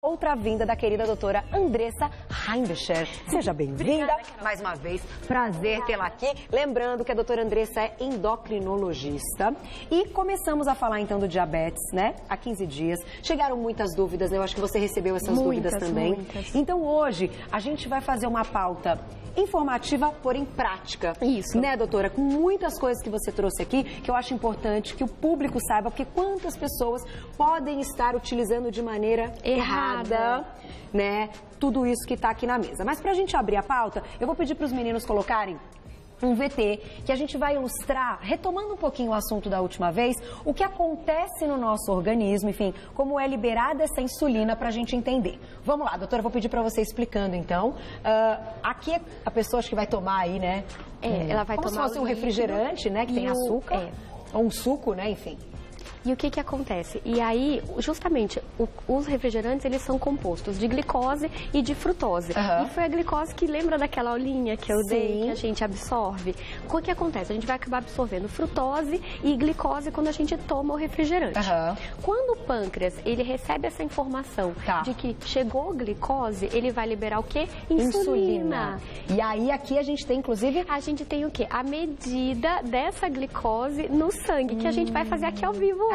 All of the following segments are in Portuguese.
Outra vinda da querida doutora Andressa Heimbecher. Seja bem-vinda. Mais uma vez, prazer tê-la aqui. Lembrando que a doutora Andressa é endocrinologista. E começamos a falar então do diabetes, né? Há 15 dias. Chegaram muitas dúvidas, né? Eu acho que você recebeu essas dúvidas também. Muitas. Então hoje a gente vai fazer uma pauta informativa, porém prática. Isso. Né, doutora? Com muitas coisas que você trouxe aqui, que eu acho importante que o público saiba, porque quantas pessoas podem estar utilizando de maneira errada, né? Tudo isso que está aqui na mesa. Mas para a gente abrir a pauta, eu vou pedir para os meninos colocarem um VT, que a gente vai ilustrar, retomando um pouquinho o assunto da última vez, o que acontece no nosso organismo, enfim, como é liberada essa insulina para a gente entender. Vamos lá, doutora, eu vou pedir para você explicando, então. Aqui a pessoa acho que vai tomar aí, né? Ela vai como tomar se fosse um refrigerante, né, que tem açúcar, ou um suco, né, enfim. E o que acontece? E aí, justamente, os refrigerantes, eles são compostos de glicose e de frutose. E foi a glicose que lembra daquela aulinha que eu dei, que a gente absorve. O que acontece? A gente vai acabar absorvendo frutose e glicose quando a gente toma o refrigerante. Quando o pâncreas, ele recebe essa informação de que chegou glicose, ele vai liberar o quê? Insulina. E aí, aqui a gente tem, inclusive... A gente tem o quê? A medida dessa glicose no sangue, que a gente vai fazer aqui ao vivo.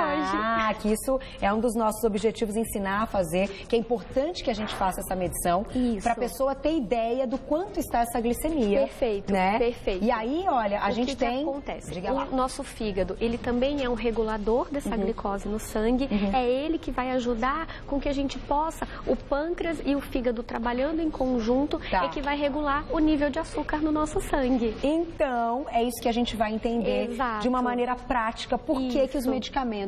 Que isso é um dos nossos objetivos, ensinar a fazer, que é importante que a gente faça essa medição, para a pessoa ter ideia do quanto está essa glicemia. Perfeito, né? Perfeito. E aí, olha, a gente tem... O que acontece? O nosso fígado, ele também é um regulador dessa glicose no sangue, é ele que vai ajudar com que a gente possa, o pâncreas e o fígado trabalhando em conjunto, é que vai regular o nível de açúcar no nosso sangue. Então, é isso que a gente vai entender de uma maneira prática, por que os medicamentos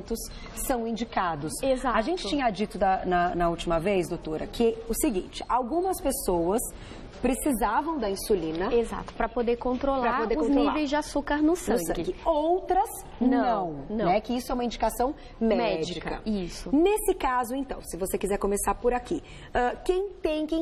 são indicados. A gente tinha dito na última vez, doutora, que o seguinte, algumas pessoas precisavam da insulina. Para poder controlar os níveis de açúcar no sangue. Outras não. Né? Que isso é uma indicação médica. Isso. Nesse caso, então, se você quiser começar por aqui, quem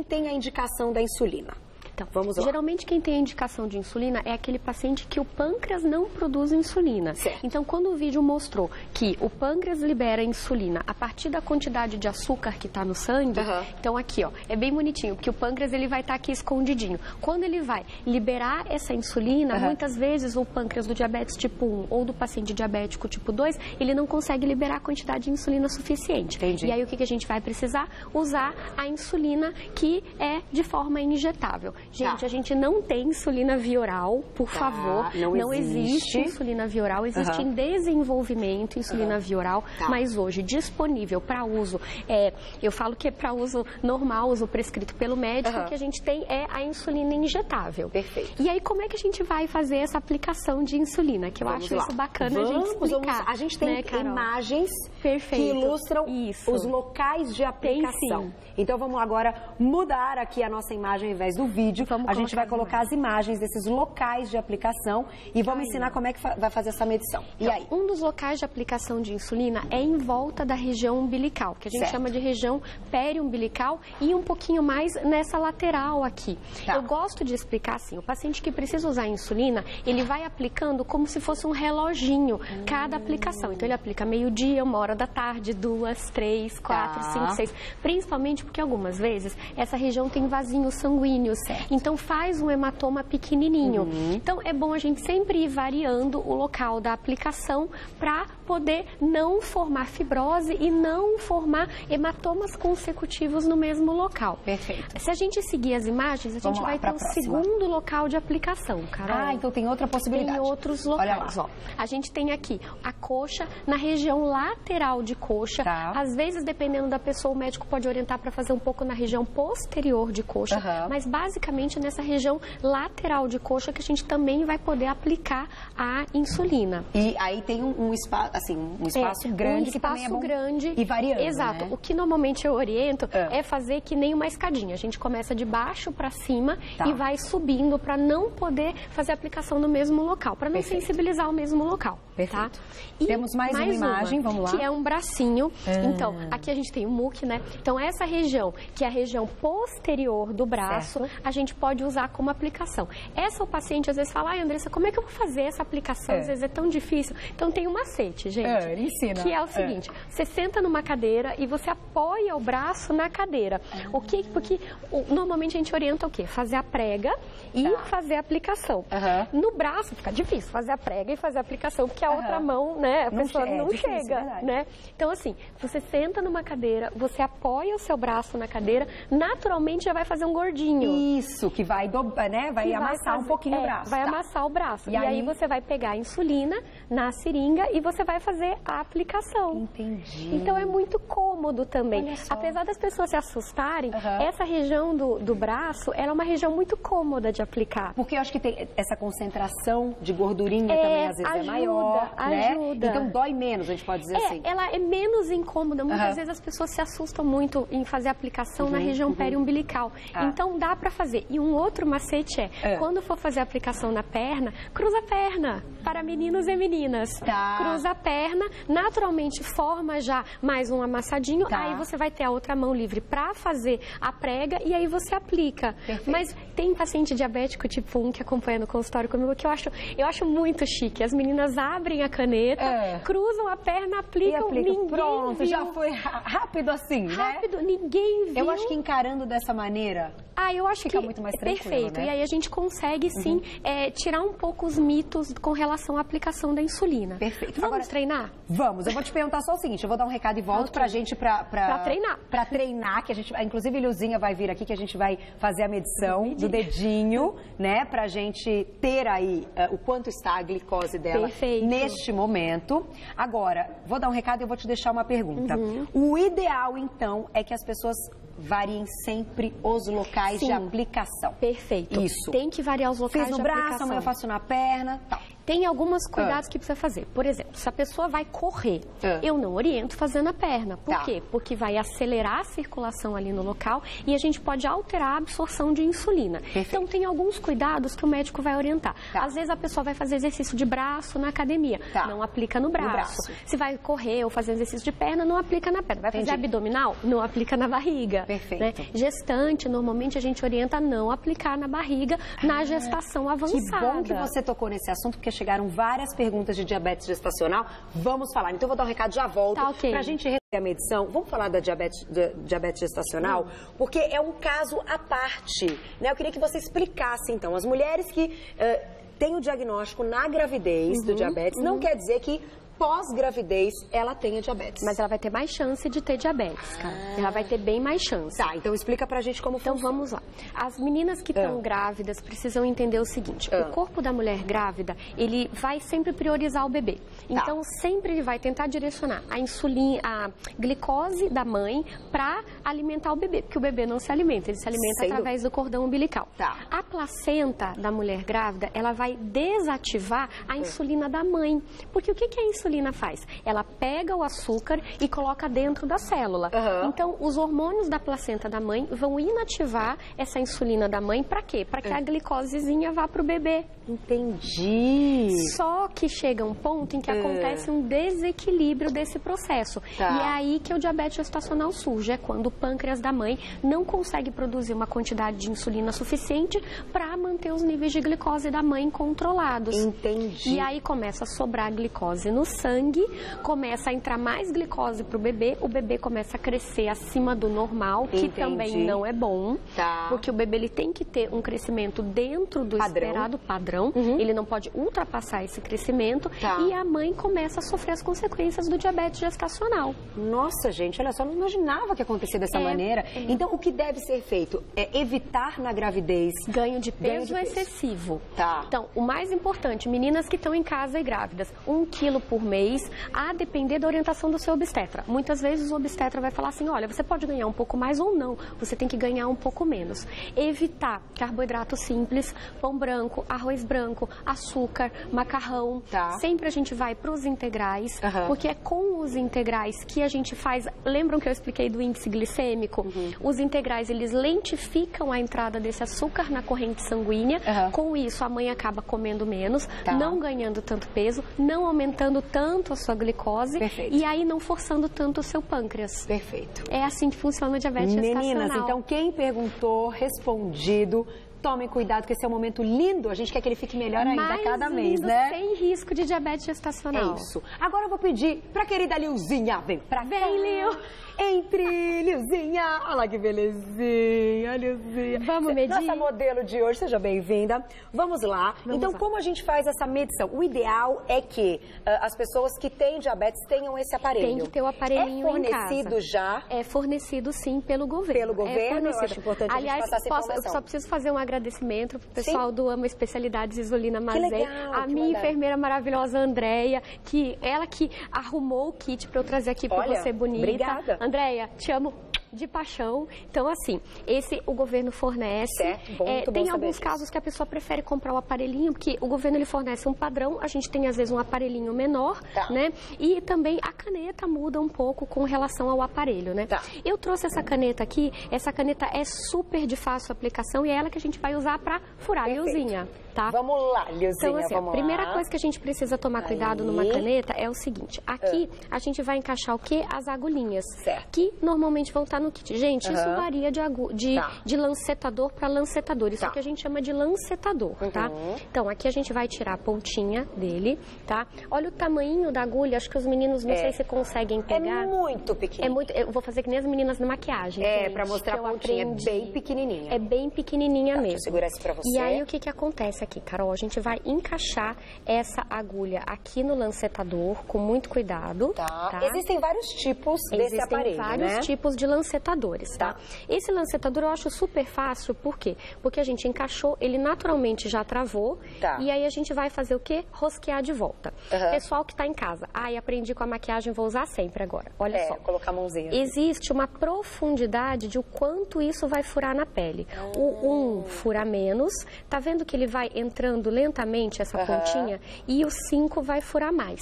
tem a indicação da insulina? Então, vamos lá. Geralmente quem tem a indicação de insulina é aquele paciente que o pâncreas não produz insulina. Então, quando o vídeo mostrou que o pâncreas libera insulina a partir da quantidade de açúcar que está no sangue, então aqui, ó, é bem bonitinho, porque o pâncreas ele vai estar aqui escondidinho. Quando ele vai liberar essa insulina, muitas vezes o pâncreas do diabetes tipo 1 ou do paciente diabético tipo 2, ele não consegue liberar a quantidade de insulina suficiente. E aí o que a gente vai precisar? Usar a insulina que é de forma injetável. Gente, a gente não tem insulina via oral, por favor. Não existe insulina via oral, existe em desenvolvimento insulina via oral, mas hoje disponível para uso, eu falo que é para uso normal, uso prescrito pelo médico, o que a gente tem é a insulina injetável. Perfeito. E aí, como é que a gente vai fazer essa aplicação de insulina? Que eu acho isso bacana a gente explicar. A gente tem imagens que ilustram os locais de aplicação. Então, vamos agora mudar aqui a nossa imagem ao invés do vídeo. A gente vai colocar as imagens desses locais de aplicação e vamos ensinar como é que vai fazer essa medição. E aí? Um dos locais de aplicação de insulina é em volta da região umbilical, que a gente chama de região periumbilical, e um pouquinho mais nessa lateral aqui. Eu gosto de explicar assim, o paciente que precisa usar insulina, ele vai aplicando como se fosse um reloginho cada aplicação. Então ele aplica meio-dia, 1h da tarde, 2, 3, 4, 5, 6. Principalmente porque algumas vezes essa região tem vasinhos sanguíneos. Então faz um hematoma pequenininho. Então é bom a gente sempre ir variando o local da aplicação para poder não formar fibrose e não formar hematomas consecutivos no mesmo local. Perfeito. Se a gente seguir as imagens, a gente vai ter um segundo local de aplicação, Carol. Então tem outra possibilidade. Tem outros locais. Ó, a gente tem aqui a coxa, na região lateral de coxa. Às vezes, dependendo da pessoa, o médico pode orientar para fazer um pouco na região posterior de coxa, mas basicamente nessa região lateral de coxa que a gente também vai poder aplicar a insulina. E aí tem um espaço, assim, um espaço grande que também é bom e variando, né? O que normalmente eu oriento é fazer que nem uma escadinha. A gente começa de baixo para cima e vai subindo para não poder fazer a aplicação no mesmo local, para não sensibilizar o mesmo local. Perfeito. E temos mais uma imagem, vamos lá. Que é um bracinho. Então, aqui a gente tem o muque, né? Então, essa região, que é a região posterior do braço, a gente pode usar como aplicação. Essa o paciente às vezes fala, ai, Andressa, como é que eu vou fazer essa aplicação? Às vezes é tão difícil. Então tem um macete, gente. Ele ensina. Que é o seguinte, você senta numa cadeira e você apoia o braço na cadeira. Porque normalmente a gente orienta o quê? Fazer a prega e fazer a aplicação. No braço fica difícil fazer a prega e fazer a aplicação, porque a outra mão, né, a pessoa não chega, né? Então assim, você senta numa cadeira, você apoia o seu braço na cadeira, naturalmente já vai fazer um gordinho. Isso, que vai, né, vai amassar um pouquinho o braço. Vai amassar o braço. E aí você vai pegar a insulina na seringa e você vai fazer a aplicação. Entendi. Então é muito cômodo também. Apesar das pessoas se assustarem, essa região do braço, ela é uma região muito cômoda de aplicar. Porque eu acho que tem essa concentração de gordurinha também às vezes é maior, né? Então dói menos, a gente pode dizer assim. Ela é menos incômoda. Muitas vezes as pessoas se assustam muito em fazer a aplicação na região periumbilical. Então dá pra fazer. E um outro macete quando for fazer a aplicação na perna, cruza a perna para meninos e meninas. Cruza a perna, naturalmente forma já mais um amassadinho, aí você vai ter a outra mão livre para fazer a prega e aí você aplica. Perfeito. Mas tem paciente diabético tipo 1 que acompanha no consultório comigo que eu acho muito chique. As meninas abrem a caneta, cruzam a perna, aplicam, ninguém pronto, viu. já foi rápido assim, rápido, ninguém viu. Eu acho que encarando dessa maneira, eu acho fica que muito mais tranquilo, perfeito. né? E aí a gente consegue sim tirar um pouco os mitos com relação à aplicação da insulina. Perfeito. Vamos treinar? Vamos. Eu vou te perguntar só o seguinte, eu vou dar um recado e volto pra gente pra treinar. Pra treinar, que a gente, inclusive a Ilhuzinha vai vir aqui, que a gente vai fazer a medição do dedinho, né? Pra gente ter aí o quanto está a glicose dela neste momento. Agora, vou dar um recado e eu vou te deixar uma pergunta. O ideal, então, é que as pessoas variem sempre os locais de aplicação. Perfeito. Isso. Tem que variar os locais de aplicação. Fiz no braço, amanhã eu faço na perna, tal. Tem alguns cuidados que precisa fazer. Por exemplo, se a pessoa vai correr, eu não oriento fazer na perna. Por quê? Porque vai acelerar a circulação ali no local e a gente pode alterar a absorção de insulina. Então, tem alguns cuidados que o médico vai orientar. Às vezes, a pessoa vai fazer exercício de braço na academia. Não aplica no braço. Se vai correr ou fazer exercício de perna, não aplica na perna. Vai fazer abdominal? Não aplica na barriga. Perfeito. Né? Gestante, normalmente, a gente orienta a não aplicar na barriga na gestação avançada. Que bom que você tocou nesse assunto, porque chegaram várias perguntas de diabetes gestacional. Vamos falar. Então, eu vou dar um recado, já volto. Pra gente rever a medição. Vamos falar da diabetes gestacional? Porque é um caso à parte, né? Eu queria que você explicasse, então, as mulheres que têm o diagnóstico na gravidez do diabetes, não quer dizer que pós-gravidez ela tenha diabetes. Mas ela vai ter mais chance de ter diabetes, cara. Ela vai ter bem mais chance. Então explica pra gente como funciona. Então vamos lá. As meninas que estão grávidas precisam entender o seguinte, o corpo da mulher grávida, ele vai sempre priorizar o bebê. Então sempre ele vai tentar direcionar a insulina, a glicose da mãe para alimentar o bebê, porque o bebê não se alimenta, ele se alimenta através do cordão umbilical. A placenta da mulher grávida, ela vai desativar a insulina da mãe. Porque o que a insulina faz? Ela pega o açúcar e coloca dentro da célula. Então, os hormônios da placenta da mãe vão inativar essa insulina da mãe para quê? Para que a glicosezinha vá para o bebê. Entendi. Só que chega um ponto em que acontece um desequilíbrio desse processo. E é aí que o diabetes gestacional surge. É quando o pâncreas da mãe não consegue produzir uma quantidade de insulina suficiente para manter os níveis de glicose da mãe controlados. Entendi. E aí começa a sobrar glicose no sangue, começa a entrar mais glicose para o bebê começa a crescer acima do normal, que também não é bom, porque o bebê ele tem que ter um crescimento dentro do esperado padrão, ele não pode ultrapassar esse crescimento e a mãe começa a sofrer as consequências do diabetes gestacional. Nossa, gente, olha só, não imaginava que acontecia dessa maneira. Então, o que deve ser feito é evitar na gravidez ganho de peso excessivo. Então, o mais importante, meninas que estão em casa e grávidas, 1 quilo por mês, a depender da orientação do seu obstetra. Muitas vezes o obstetra vai falar assim, olha, você pode ganhar um pouco mais ou não, você tem que ganhar um pouco menos. Evitar carboidrato simples, pão branco, arroz branco, açúcar, macarrão. Sempre a gente vai para os integrais, porque é com os integrais que a gente faz... Lembram que eu expliquei do índice glicêmico? Os integrais, eles lentificam a entrada desse açúcar na corrente sanguínea. Com isso, a mãe acaba comendo menos, não ganhando tanto peso, não aumentando tanto a sua glicose. Perfeito. E aí não forçando tanto o seu pâncreas. Perfeito. É assim que funciona o diabetes gestacional. Meninas, então quem perguntou, respondido. Tomem cuidado, que esse é um momento lindo. A gente quer que ele fique melhor ainda a cada mês, né? Sem risco de diabetes gestacional. É isso. Agora eu vou pedir pra querida Lilzinha. Vem pra cá. Vem, Lil. Entre, Lilzinha. Olha lá que belezinha, Lilzinha. Vamos medir? Nossa modelo de hoje, seja bem-vinda. Vamos lá. Então, como a gente faz essa medição? O ideal é que as pessoas que têm diabetes tenham esse aparelho. Tem que ter o aparelhinho em casa. É fornecido já? É fornecido, sim, pelo governo. Pelo governo? Eu acho importante a gente passar essa informação. Eu só preciso fazer um agradecimento pro pessoal do Ama Especialidades Isolina Mazei. Que legal, a minha enfermeira maravilhosa, Andréia, ela que arrumou o kit para eu trazer aqui para você, bonita. Obrigada. Andréia, te amo de paixão. Então, assim, o governo fornece. Certo, bom, muito tem bom alguns casos que a pessoa prefere comprar o aparelhinho, porque o governo ele fornece um padrão, a gente tem às vezes um aparelhinho menor, né? E também a caneta muda um pouco com relação ao aparelho, né? Eu trouxe essa caneta aqui, essa caneta é super de fácil aplicação e é ela que a gente vai usar para furar a Lilzinha. Tá? Vamos lá, Lilzinha, então, assim, vamos a primeira lá. coisa que a gente precisa tomar cuidado numa caneta é o seguinte, aqui a gente vai encaixar o quê? As agulhinhas, que normalmente vão estar no kit. Gente, isso varia de lancetador para lancetador, isso que a gente chama de lancetador, tá? Então, aqui a gente vai tirar a pontinha dele, tá? Olha o tamanho da agulha, acho que os meninos, não sei se conseguem pegar. É muito pequenininho. Eu vou fazer que nem as meninas na maquiagem, gente, pra mostrar a pontinha, é bem pequenininha. É bem pequenininha mesmo. Deixa eu segurar isso pra você. E aí, o que acontece aqui, Carol? A gente vai encaixar essa agulha aqui no lancetador com muito cuidado. Tá? Existem vários tipos desse aparelho, Existem vários tipos de lancetadores, tá? Esse lancetador eu acho super fácil, por quê? Porque a gente encaixou, ele naturalmente já travou, e aí a gente vai fazer o quê? Rosquear de volta. Pessoal que tá em casa, aprendi com a maquiagem, vou usar sempre agora. Olha só. Colocar a mãozinha. Existe uma profundidade de o quanto isso vai furar na pele. O 1 fura menos, tá vendo que ele vai entrando lentamente essa pontinha, e o 5 vai furar mais.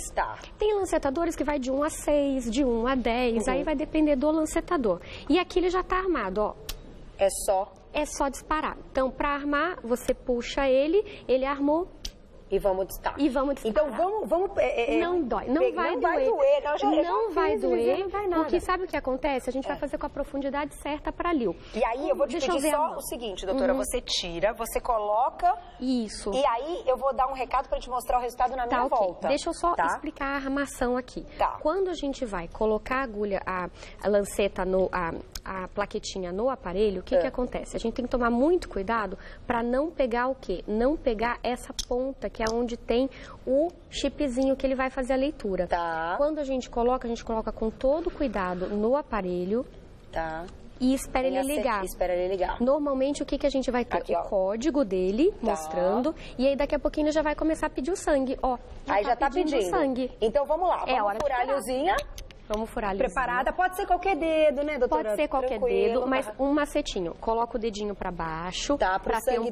Tem lancetadores que vai de 1 a 6, de 1 a 10, aí vai depender do lancetador. E aqui ele já tá armado, ó. É só disparar. Então, para armar, você puxa ele armou. E vamos disparar. Então, vamos não dói. Não vai doer. Não vai doer. Porque sabe o que acontece? A gente vai fazer com a profundidade certa para Lil. E aí, eu vou te pedir só o seguinte, doutora. Você tira, você coloca. Isso. E aí, eu vou dar um recado para te mostrar o resultado na minha volta. Deixa eu só explicar a armação aqui. Quando a gente vai colocar a agulha, a lanceta, a plaquetinha no aparelho, o que acontece? A gente tem que tomar muito cuidado para não pegar o quê? Não pegar essa ponta, que é onde tem o chipzinho que ele vai fazer a leitura. Quando a gente coloca com todo cuidado no aparelho. E espera ele ligar. Normalmente, o que a gente vai ter? Aqui, o código dele, mostrando. E aí, daqui a pouquinho, já vai começar a pedir o sangue. Ó, já tá pedindo sangue. Então, vamos lá. Vamos furar a Lilzinha. Vamos furar a Lilzinha. Preparada? Pode ser qualquer dedo, né, doutora? Pode ser qualquer dedo, mas um macetinho. Coloca o dedinho pra baixo. Pro sangue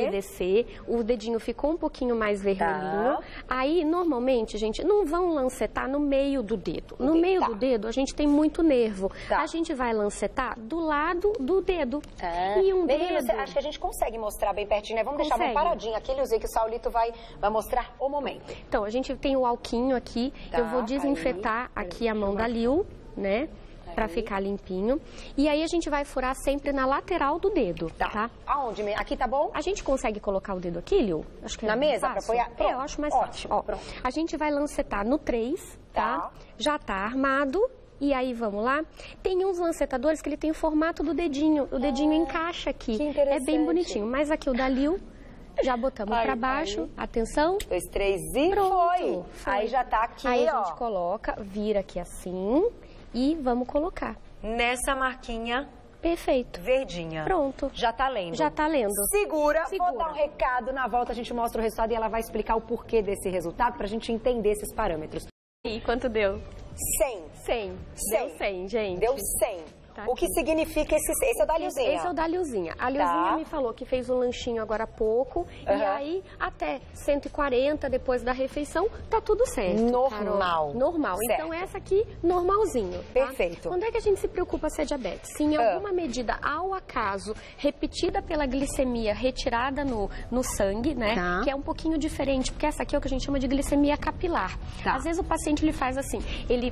descer. O dedinho ficou um pouquinho mais vermelhinho. Aí, normalmente, gente, não vão lancetar no meio do dedo. No meio do dedo, a gente tem muito nervo. A gente vai lancetar do lado do dedo. E um dedo... Acho que a gente consegue mostrar bem pertinho, né? Vamos deixar bem paradinho aqui, Lilzinha, que o Saulito vai mostrar o momento. Então, a gente tem o alquinho aqui. Eu vou desinfetar aqui a mão da Lil, né? Pra ficar limpinho. E aí a gente vai furar sempre na lateral do dedo, tá? Aonde? Aqui tá bom? A gente consegue colocar o dedo aqui, Lil? Acho que na mesa pra apoiar? Eu acho mais fácil. Ó, a gente vai lancetar no 3, tá? Já tá armado. E aí, vamos lá? Tem uns lancetadores que ele tem o formato do dedinho. O dedinho encaixa aqui. Que interessante. É bem bonitinho. Mas aqui o da Lil... Já botamos pra baixo, atenção. 2, 3 e foi. Aí já tá aqui, aí a gente coloca, vira aqui assim e vamos colocar. Nessa marquinha. Perfeito. Verdinha. Pronto. Já tá lendo. Já tá lendo. Segura. Vou dar um recado, na volta a gente mostra o resultado e ela vai explicar o porquê desse resultado pra gente entender esses parâmetros. E quanto deu? 100. Deu 100, gente. Deu 100. Tá o que significa esse é o da Lilzinha? Esse é o da Lilzinha. A Lilzinha me falou que fez um lanchinho agora há pouco. E aí, até 140 depois da refeição, tá tudo certo. Normal. Carol. Normal. Certo. Então, essa aqui, normalzinho. Tá? Perfeito. Quando é que a gente se preocupa se é diabetes? Se em alguma medida, ao acaso, repetida pela glicemia retirada no sangue, né? Tá. Que é um pouquinho diferente, porque essa aqui é o que a gente chama de glicemia capilar. Tá. Às vezes o paciente ele faz assim,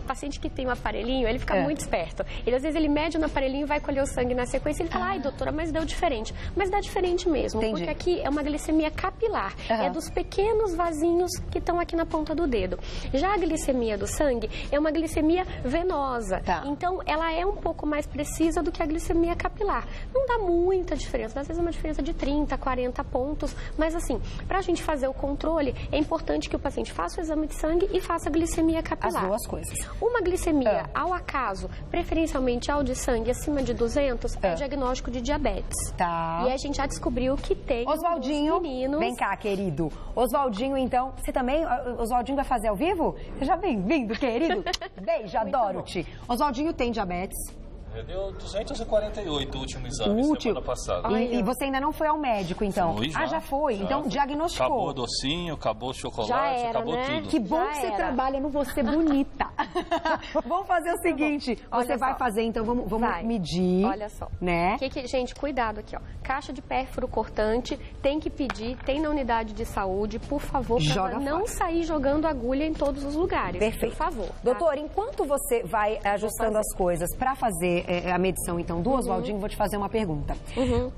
paciente que tem um aparelhinho, ele fica muito esperto. Às vezes ele mede no aparelhinho, vai colher o sangue na sequência e ele fala, ai doutora, mas deu diferente. Mas dá diferente mesmo, porque aqui é uma glicemia capilar. É dos pequenos vasinhos que estão aqui na ponta do dedo. Já a glicemia do sangue é uma glicemia venosa. Tá. Então, ela é um pouco mais precisa do que a glicemia capilar. Não dá muita diferença, às vezes é uma diferença de 30, 40 pontos, mas assim, pra gente fazer o controle, é importante que o paciente faça o exame de sangue e faça a glicemia capilar. As duas coisas. Uma glicemia, ao acaso, preferencialmente ao de sangue acima de 200, é diagnóstico de diabetes. Tá. E a gente já descobriu que tem Oswaldinho, meninos... vem cá, querido. Oswaldinho, então, você também, Oswaldinho vai fazer ao vivo? Seja bem-vindo, querido. Beijo, adoro-te. Oswaldinho tem diabetes? Deu 248 o último exame, semana passada. E você ainda não foi ao médico, então? Fui, já. Já foi. Então, diagnosticou. Acabou o docinho, acabou o chocolate, acabou tudo. Que bom que você trabalha no Você Bonita. Vamos fazer o seguinte, você vai fazer, então, vamos medir. Olha só. Né? Gente, cuidado aqui, ó. Caixa de pérfuro cortante, tem que pedir, tem na unidade de saúde, por favor, para não sair jogando agulha em todos os lugares. Perfeito. Por favor. Doutor, enquanto você vai ajustando as coisas para fazer a medição, então, do Oswaldinho, vou te fazer uma pergunta.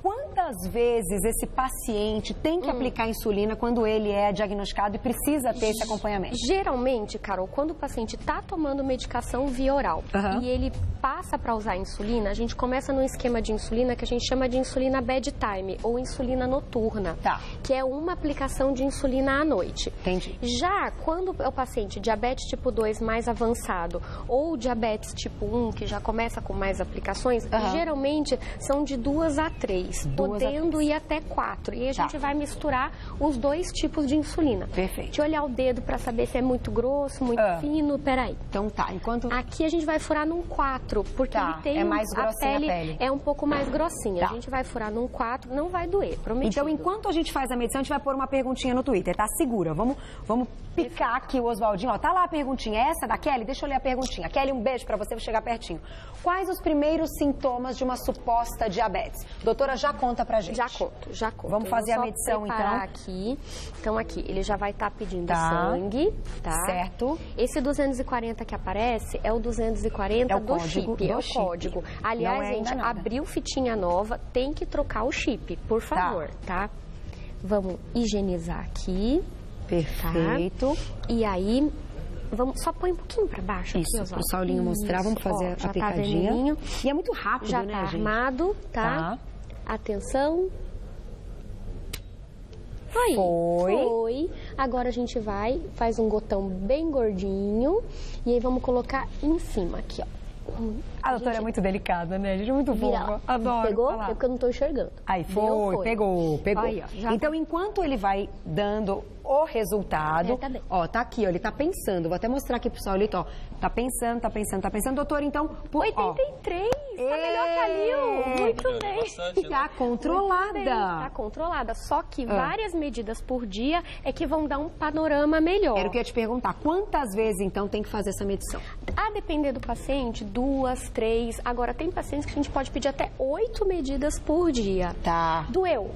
Quantas vezes esse paciente tem que aplicar insulina quando ele é diagnosticado e precisa ter esse acompanhamento? Geralmente, Carol, quando o paciente está tomando medicação via oral e ele passa para usar insulina, a gente começa num esquema de insulina que a gente chama de insulina bedtime ou insulina noturna, que é uma aplicação de insulina à noite. Entendi. Já quando é o paciente diabetes tipo 2 mais avançado ou diabetes tipo 1, que já começa com mais aplicações, geralmente são de 2 a 3, podendo ir até 4. E a gente vai misturar os dois tipos de insulina. Perfeito. De olhar o dedo para saber se é muito grosso, muito fino, peraí. Então tá, enquanto... Aqui a gente vai furar num 4, porque ele tem mais grossinha a pele é um pouco mais grossinha. A gente vai furar num 4, não vai doer, prometido. Então, enquanto a gente faz a medição, a gente vai pôr uma perguntinha no Twitter, tá? Segura, vamos picar aqui o Oswaldinho, ó, tá lá a perguntinha, essa da Kelly? Deixa eu ler a perguntinha. Kelly, um beijo pra você, vou chegar pertinho. Quais os primeiros sintomas de uma suposta diabetes? Doutora, já conta pra gente. Já conto. Vamos fazer a medição, então. Aqui. Então, aqui, ele já vai estar pedindo sangue, tá? Certo. Esse 240 que aparece é o 240 do chip, é o código. Aliás, gente, abriu fitinha nova, tem que trocar o chip, por favor, tá? Vamos higienizar aqui. Perfeito. Tá? E aí... só põe um pouquinho pra baixo. Isso, para o Saulinho mostrar, vamos fazer a picadinha. E é muito rápido, já né, tá gente? armado, tá? Atenção. Foi. Agora a gente faz um gotão bem gordinho e aí vamos colocar em cima aqui, ó. A doutora é muito delicada, né? A gente é muito fofa. Adoro. Pegou? É porque eu não tô enxergando. Aí, pegou. Aí, ó, então, enquanto ele vai dando o resultado... Ó, tá aqui, ó, ele tá pensando. Vou até mostrar aqui pro Saulito, ó. Tá pensando. Doutor, então... 83! Tá melhor que a Lil! Muito bem! Bastante, tá controlada. Tá controlada. Só que várias medidas por dia é que vão dar um panorama melhor. Era o que eu ia te perguntar. Quantas vezes, então, tem que fazer essa medição? A depender do paciente, 2, 3. Agora, tem pacientes que a gente pode pedir até 8 medidas por dia. Tá. Doeu?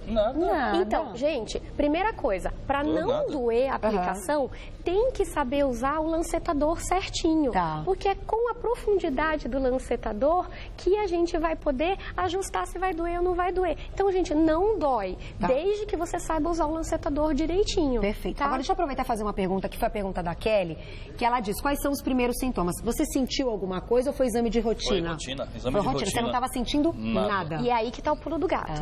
Nada. Então, gente, primeira coisa, para não doer a aplicação, tem que saber usar o lancetador certinho. Porque é com a profundidade do lancetador que a gente vai poder ajustar se vai doer ou não vai doer. Então, gente, não dói, desde que você saiba usar o lancetador direitinho. Perfeito. Agora, deixa eu aproveitar e fazer uma pergunta, que foi a pergunta da Kelly, que ela diz, quais são os primeiros sintomas? Você sentiu alguma coisa ou foi exame de rotina? Foi rotina, exame de rotina. Você não estava sentindo nada. E é aí que tá o pulo do gato.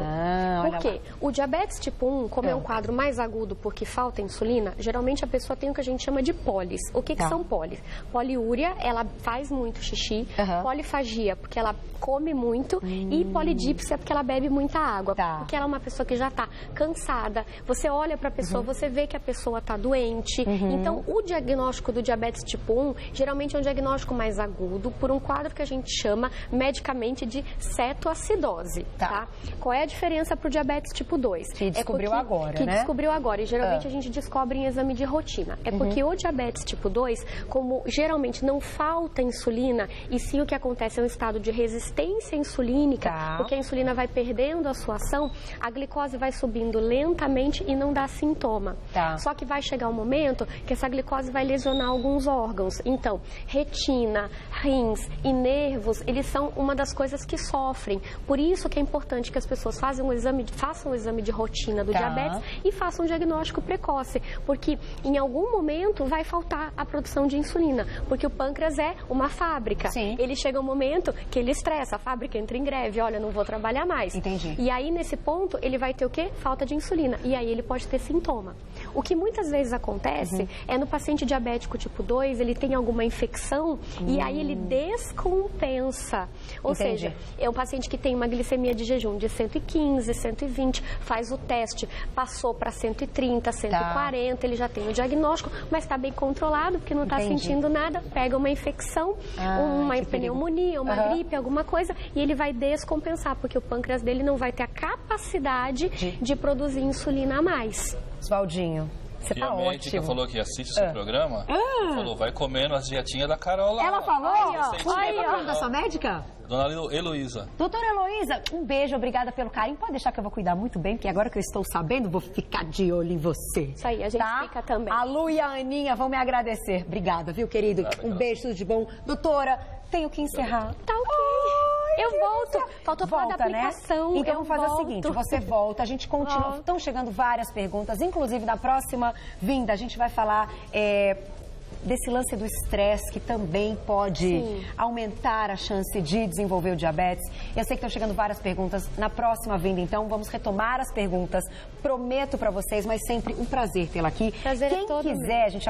Por quê? O diabetes tipo 1, como é um quadro mais agudo porque falta insulina, geralmente a pessoa tem o que a gente chama de pólis. O que são pólis? Poliúria, ela faz muito xixi, polifagia, porque ela come muito, e polidípsia, porque ela bebe muita água. Porque ela é uma pessoa que já está cansada. Você olha para a pessoa, você vê que a pessoa está doente. Então, o diagnóstico do diabetes tipo 1, geralmente é um diagnóstico mais agudo, por um quadro que a gente chama medicamente de cetoacidose. Qual é a diferença para o diabetes tipo 2? Que descobriu agora, que descobriu agora, e geralmente a gente descobre em exame de rotina. É porque o diabetes tipo 2, como geralmente não falta insulina, e sim o que acontece é um estado de resistência insulínica, porque a insulina vai perdendo a sua ação, a glicose vai subindo lentamente e não dá sintoma. Só que vai chegar um momento que essa glicose vai lesionar alguns órgãos. Então, retina, rins e nervos, eles são uma das coisas que sofrem. Por isso que é importante que as pessoas façam um exame de rotina do diabetes e façam um diagnóstico precoce, porque em algum momento vai faltar a produção de insulina, porque o pâncreas é uma fábrica. Ele chega um momento que ele estressa, a fábrica entra em greve, olha, não vou trabalhar mais. E aí, nesse ponto, ele vai ter o quê? Falta de insulina. E aí ele pode ter sintoma. O que muitas vezes acontece é no paciente diabético tipo 2, ele tem alguma infecção e aí ele descompensa. Ou seja, é um paciente que tem uma glicemia de jejum de 115, 120, faz o teste, passou para 130, 140, ele já tem o diagnóstico, mas está bem controlado, porque não está sentindo nada, pega uma infecção, uma pneumonia, uma gripe, alguma coisa, e ele vai descompensar, porque o pâncreas dele não vai ter a capacidade de produzir insulina a mais. Oswaldinho, você tá ótimo. A médica falou que assiste seu programa, falou, vai comendo as dietinhas da Carola. Ela falou? Qual é o nome da sua médica? Dona Heloísa. Doutora Heloísa, um beijo, obrigada pelo carinho. Pode deixar que eu vou cuidar muito bem, porque agora que eu estou sabendo, vou ficar de olho em você. Isso aí, a gente fica também. A Lu e a Aninha vão me agradecer. Obrigada, viu, querido? Um beijo, tudo de bom. Doutora, tenho que encerrar. Tá ok. Eu volto. Faltou falar da aplicação. Né? Então vamos fazer o seguinte, você volta, a gente continua. Estão chegando várias perguntas, inclusive na próxima vinda a gente vai falar desse lance do estresse, que também pode aumentar a chance de desenvolver o diabetes. Eu sei que estão chegando várias perguntas. Na próxima vinda, então, vamos retomar as perguntas. Prometo para vocês, mas sempre um prazer tê-la aqui. Prazer é todo Quem quiser, a gente